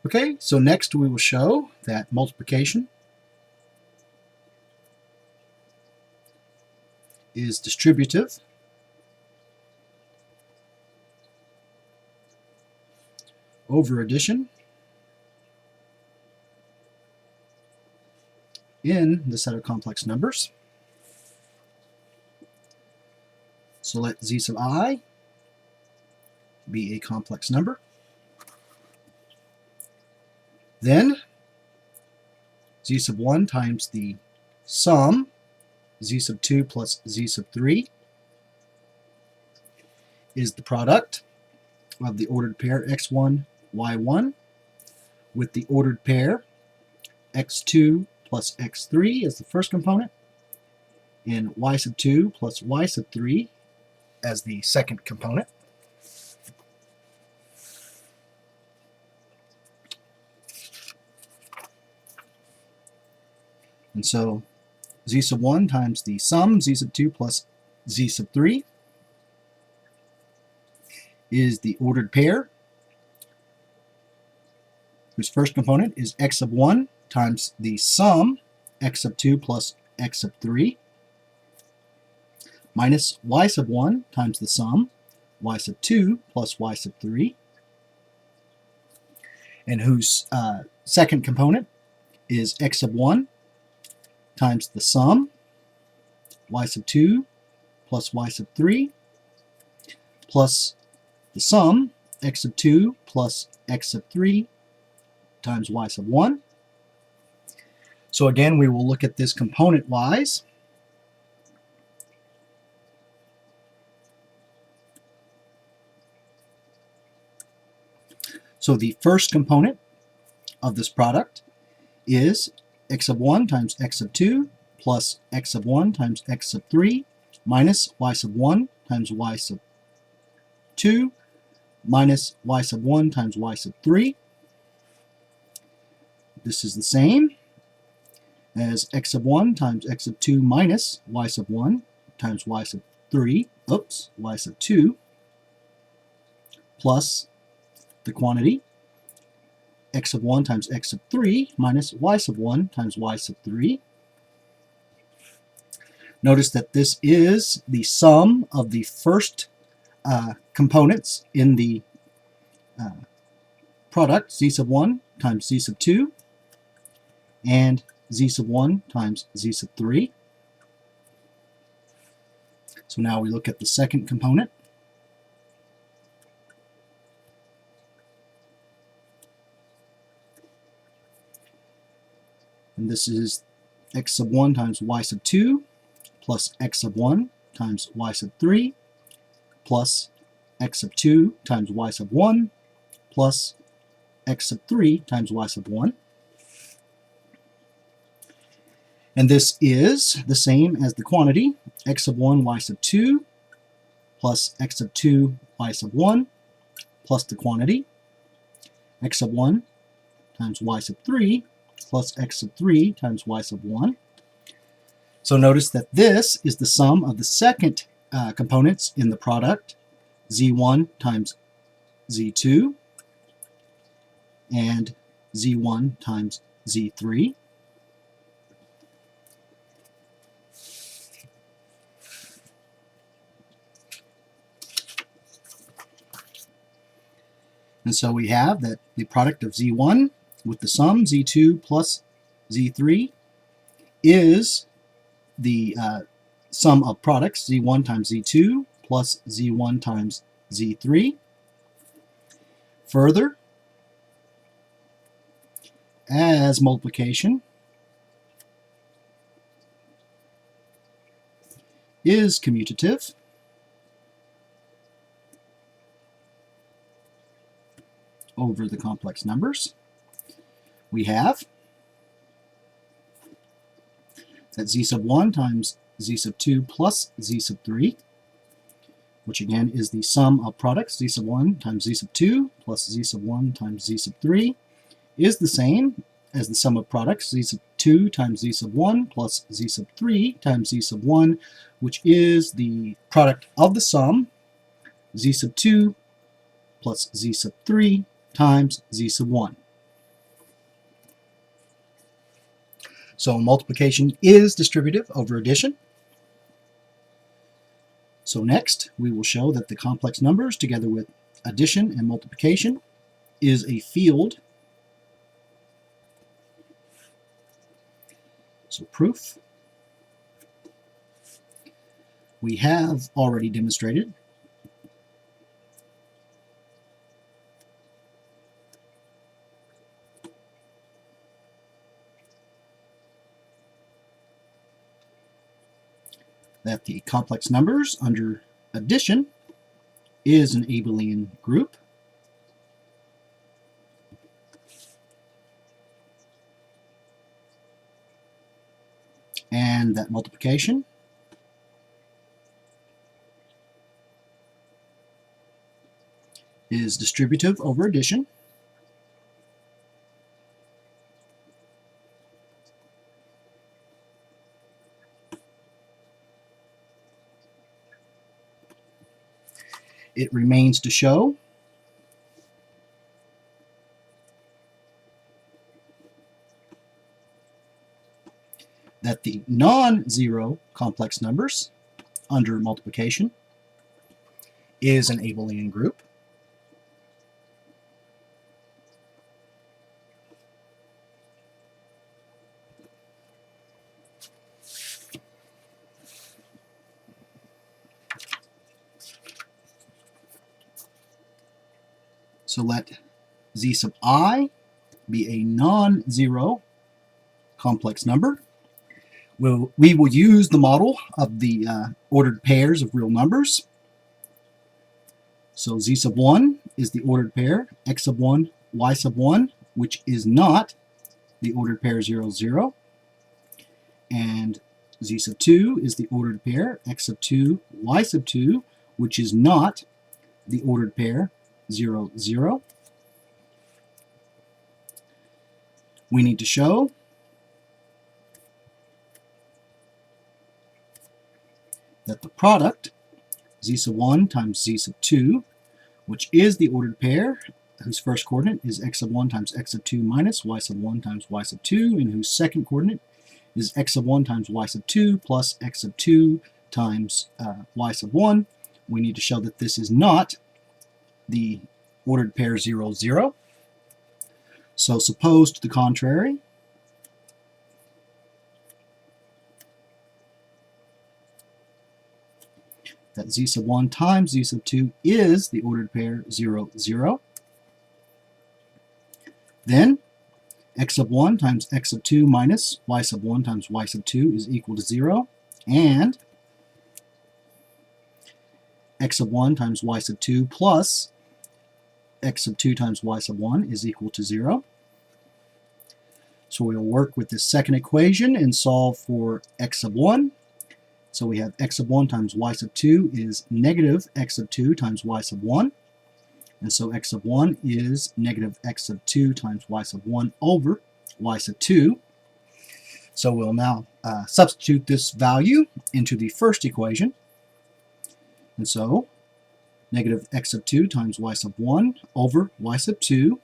Okay, so next we will show that multiplication is distributive over addition in the set of complex numbers. So let z sub I be a complex number. Then z sub 1 times the sum z sub 2 plus z sub 3 is the product of the ordered pair x1, y1 with the ordered pair x2 plus x3 as the first component, and y sub 2 plus y sub 3 as the second component. And so z sub 1 times the sum z sub 2 plus z sub 3 is the ordered pair whose first component is x sub 1 times the sum x sub 2 plus x sub 3 minus y sub 1 times the sum y sub 2 plus y sub 3, and whose second component is x sub 1 times the sum y sub 2 plus y sub 3 plus the sum x sub 2 plus x sub 3 times y sub 1. So again, we will look at this component-wise. So the first component of this product is x sub 1 times x sub 2 plus x sub 1 times x sub 3 minus y sub 1 times y sub 2 minus y sub 1 times y sub 3. This is the same as x sub 1 times x sub 2 minus y sub 1 times y sub 3, y sub 2, plus the quantity x sub 1 times x sub 3 minus y sub 1 times y sub 3. Notice that this is the sum of the first components in the product, z sub 1 times z sub 2 and z sub 1 times z sub 3. So now we look at the second component. And this is x sub 1 times y sub 2 plus x sub 1 times y sub 3 plus x sub 2 times y sub 1 plus x sub 3 times y sub 1. And this is the same as the quantity x sub 1 y sub 2 plus x sub 2 y sub 1 plus the quantity x sub 1 times y sub 3 plus x sub 3 times y sub 1. So notice that this is the sum of the second components in the product, z1 times z2 and z1 times z3. And so we have that the product of z1 with the sum z2 plus z3 is the sum of products z1 times z2 plus z1 times z3. Further, as multiplication is commutative, over the complex numbers, we have that z sub 1 times z sub 2 plus z sub 3, which again is the sum of products z sub 1 times z sub 2 plus z sub 1 times z sub 3, is the same as the sum of products z sub 2 times z sub 1 plus z sub 3 times z sub 1, which is the product of the sum z sub 2 plus z sub 3 times z sub 1. So multiplication is distributive over addition. So next, we will show that the complex numbers, together with addition and multiplication, is a field. So proof. We have already demonstrated that the complex numbers under addition is an abelian group. And that multiplication is distributive over addition. It remains to show that the non-zero complex numbers under multiplication is an abelian group. So let z sub I be a non-zero complex number. We will use the model of the ordered pairs of real numbers. So z sub 1 is the ordered pair x sub 1, y sub 1, which is not the ordered pair 0, 0. And z sub 2 is the ordered pair x sub 2, y sub 2, which is not the ordered pair 0, 0. We need to show that the product z sub 1 times z sub 2, which is the ordered pair whose first coordinate is x sub 1 times x sub 2 minus y sub 1 times y sub 2, and whose second coordinate is x sub 1 times y sub 2 plus x sub 2 times y sub 1. We need to show that this is not the ordered pair 0, 0. So suppose to the contrary, that z sub 1 times z sub 2 is the ordered pair 0, 0. Then x sub 1 times x sub 2 minus y sub 1 times y sub 2 is equal to 0, and x sub 1 times y sub 2 plus x sub 2 times y sub 1 is equal to 0. So we'll work with this second equation and solve for x sub 1. So we have x sub 1 times y sub 2 is negative x sub 2 times y sub 1. And so x sub 1 is negative x sub 2 times y sub 1 over y sub 2. So we'll now substitute this value into the first equation. And so negative x sub 2 times y sub 1 over y sub 2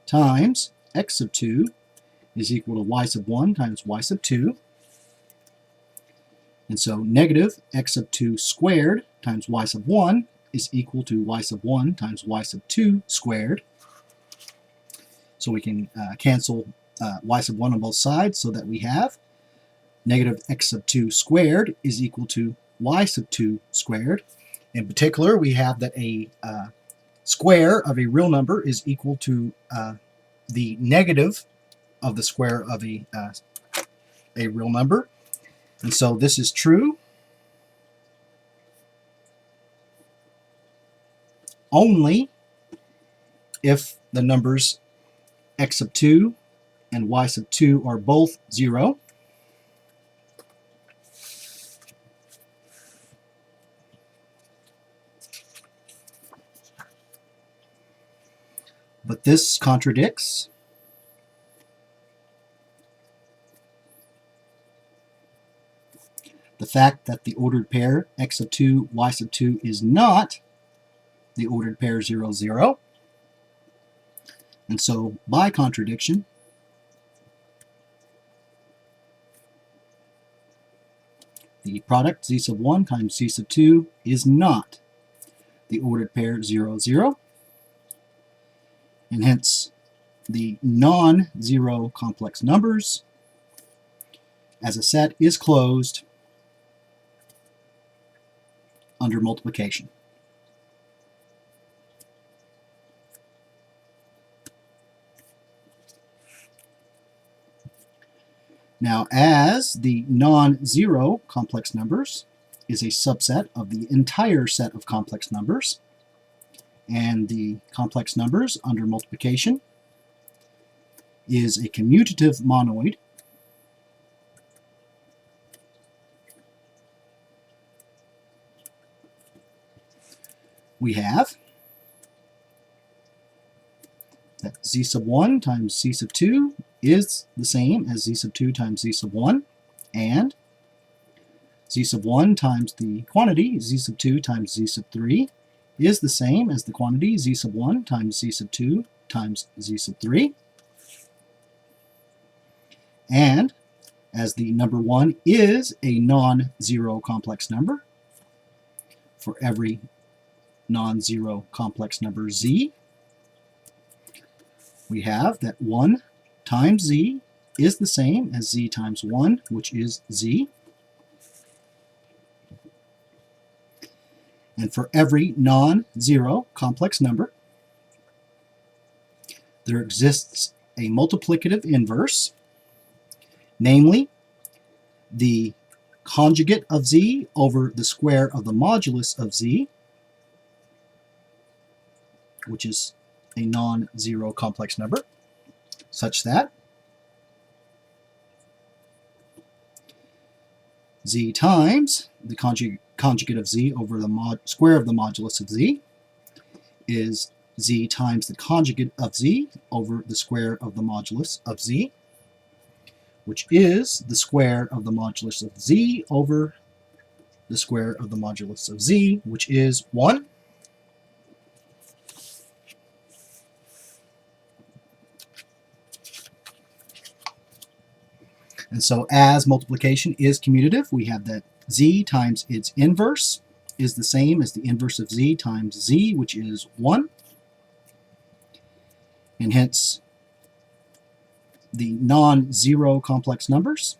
times x sub 2 is equal to y sub 1 times y sub 2. And so negative x sub 2 squared times y sub 1 is equal to y sub 1 times y sub 2 squared. So we can cancel y sub 1 on both sides, so that we have negative x sub 2 squared is equal to y sub 2 squared. In particular, we have that a square of a real number is equal to the negative of the square of a real number. And so this is true only if the numbers x sub 2 and y sub 2 are both 0. But this contradicts the fact that the ordered pair x sub 2, y sub 2 is not the ordered pair 0, 0. And so, by contradiction, the product z sub 1 times z sub 2 is not the ordered pair 0, 0, and hence the non-zero complex numbers as a set is closed under multiplication. Now, as the non-zero complex numbers is a subset of the entire set of complex numbers, and the complex numbers under multiplication is a commutative monoid, we have that z sub 1 times z sub 2 is the same as z sub 2 times z sub 1, and z sub 1 times the quantity z sub 2 times z sub 3 is the same as the quantity z sub 1 times z sub 2 times z sub 3. And as the number 1 is a non-zero complex number, for every non-zero complex number z, we have that 1 times z is the same as z times 1, which is z. And for every non-zero complex number, there exists a multiplicative inverse, namely the conjugate of z over the square of the modulus of z, which is a non-zero complex number, such that z times the conjugate of z over the square of the modulus of z is z times the conjugate of z over the square of the modulus of z, which is the square of the modulus of z over the square of the modulus of z, which is 1. And so as multiplication is commutative, we have that z times its inverse is the same as the inverse of z times z, which is 1. And hence, the non-zero complex numbers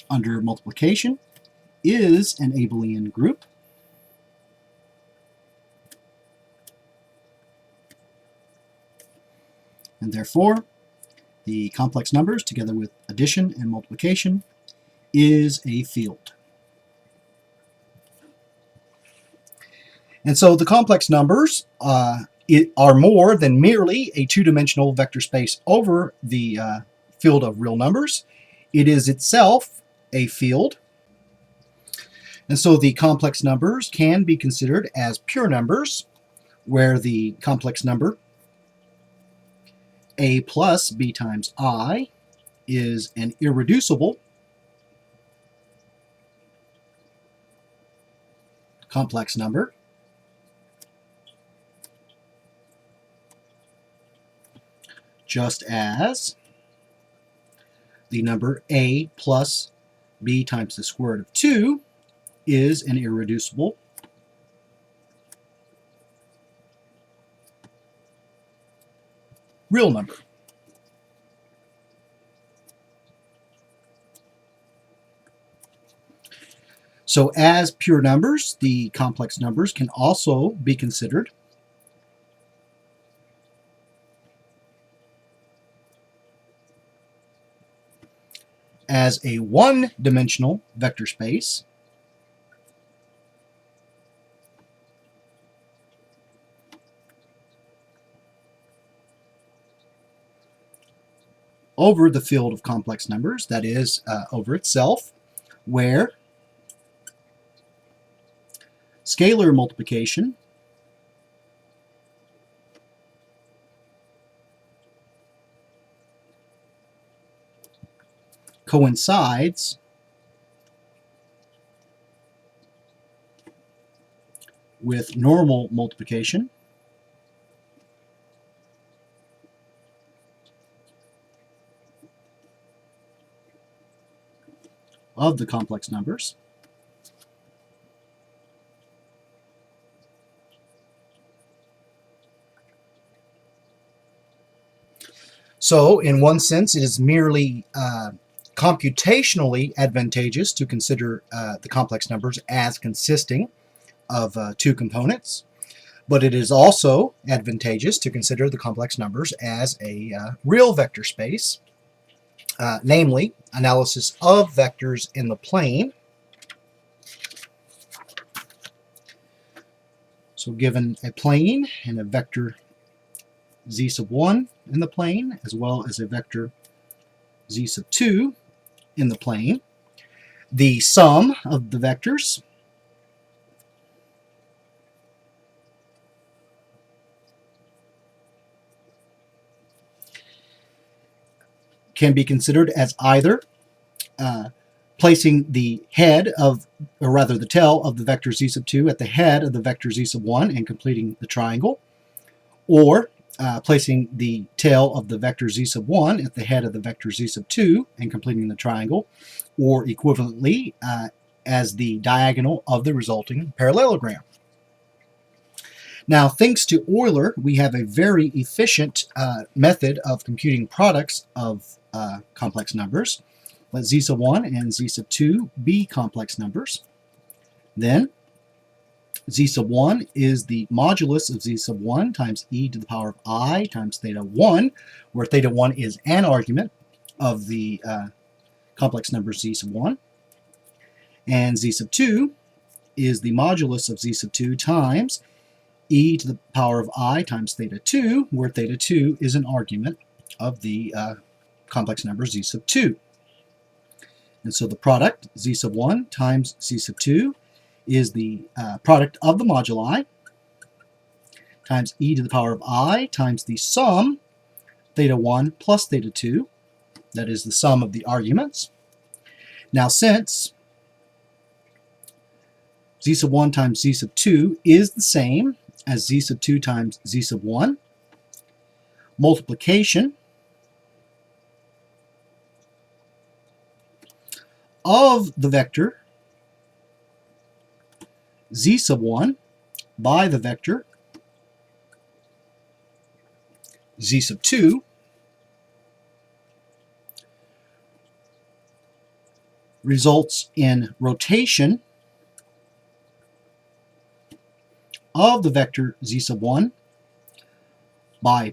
under multiplication is an abelian group. And therefore, the complex numbers, together with addition and multiplication, is a field. And so the complex numbers are more than merely a two-dimensional vector space over the field of real numbers. It is itself a field. And so the complex numbers can be considered as pure numbers, where the complex number a plus b times I is an irreducible complex number, just as the number a plus b times the square root of 2 is an irreducible real number. So as pure numbers, the complex numbers can also be considered as a one-dimensional vector space over the field of complex numbers, that is, over itself, where scalar multiplication coincides with normal multiplication of the complex numbers. So in one sense, it is merely computationally advantageous to consider the complex numbers as consisting of two components, but it is also advantageous to consider the complex numbers as a real vector space, namely analysis of vectors in the plane. So given a plane and a vector z sub 1 in the plane, as well as a vector z sub 2 in the plane, the sum of the vectors can be considered as either placing the head of, or rather the tail of the vector z sub 2 at the head of the vector z sub 1 and completing the triangle, or placing the tail of the vector z sub 1 at the head of the vector z sub 2 and completing the triangle, or equivalently as the diagonal of the resulting parallelogram. Now, thanks to Euler, we have a very efficient method of computing products of complex numbers. Let z sub 1 and z sub 2 be complex numbers. Then z sub 1 is the modulus of z sub 1 times e to the power of I times theta 1, where theta 1 is an argument of the complex number z sub 1. And z sub 2 is the modulus of z sub 2 times e to the power of I times theta 2, where theta 2 is an argument of the complex number z sub 2. And so the product, z sub 1 times z sub 2, is the product of the moduli times e to the power of I times the sum, theta 1 plus theta 2, that is the sum of the arguments. Now, since z sub 1 times z sub 2 is the same as z sub 2 times z sub 1, multiplication of the vector z sub 1 by the vector z sub 2 results in rotation of the vector z sub 1 by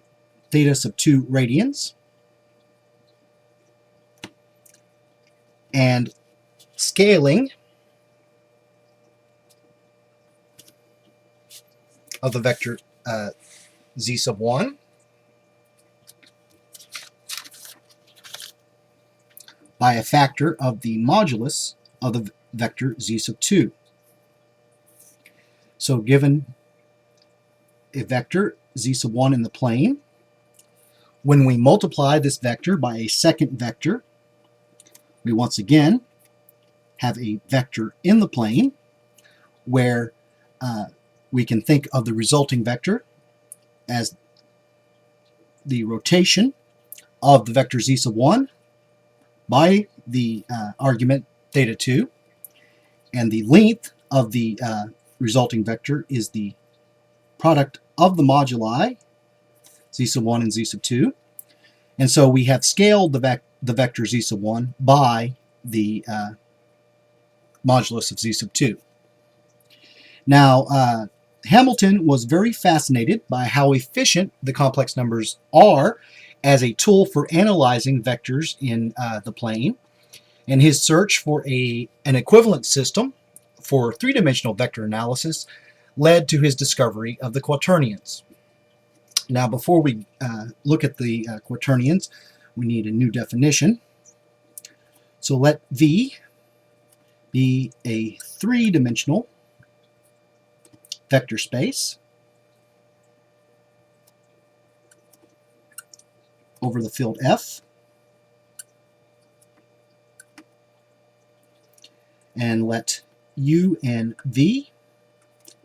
theta sub 2 radians, and scaling of the vector z sub 1 by a factor of the modulus of the vector z sub 2. So given a vector z sub 1 in the plane, when we multiply this vector by a second vector, we once again have a vector in the plane where we can think of the resulting vector as the rotation of the vector z sub 1 by the argument theta 2, and the length of the resulting vector is the product of the moduli z sub 1 and z sub 2. And so we have scaled the vector z sub 1 by the modulus of z sub 2. Now, Hamilton was very fascinated by how efficient the complex numbers are as a tool for analyzing vectors in the plane, and his search for an equivalent system for three-dimensional vector analysis led to his discovery of the quaternions. Now, before we look at the quaternions, we need a new definition. So let V be a three-dimensional vector space over the field F, and let U and V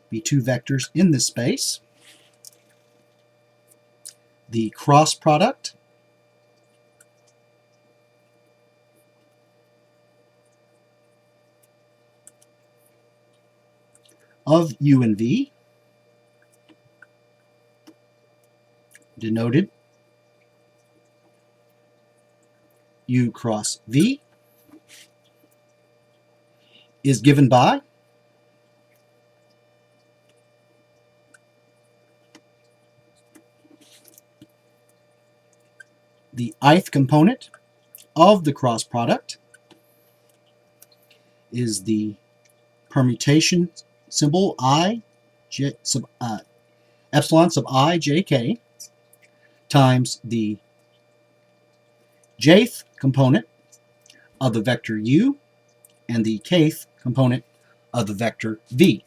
be two vectors in this space. The cross product of U and V, denoted u cross v is given by the ith component of the cross product is the permutation symbol epsilon sub I j k times the jth component of the vector u and the kth component of the vector v.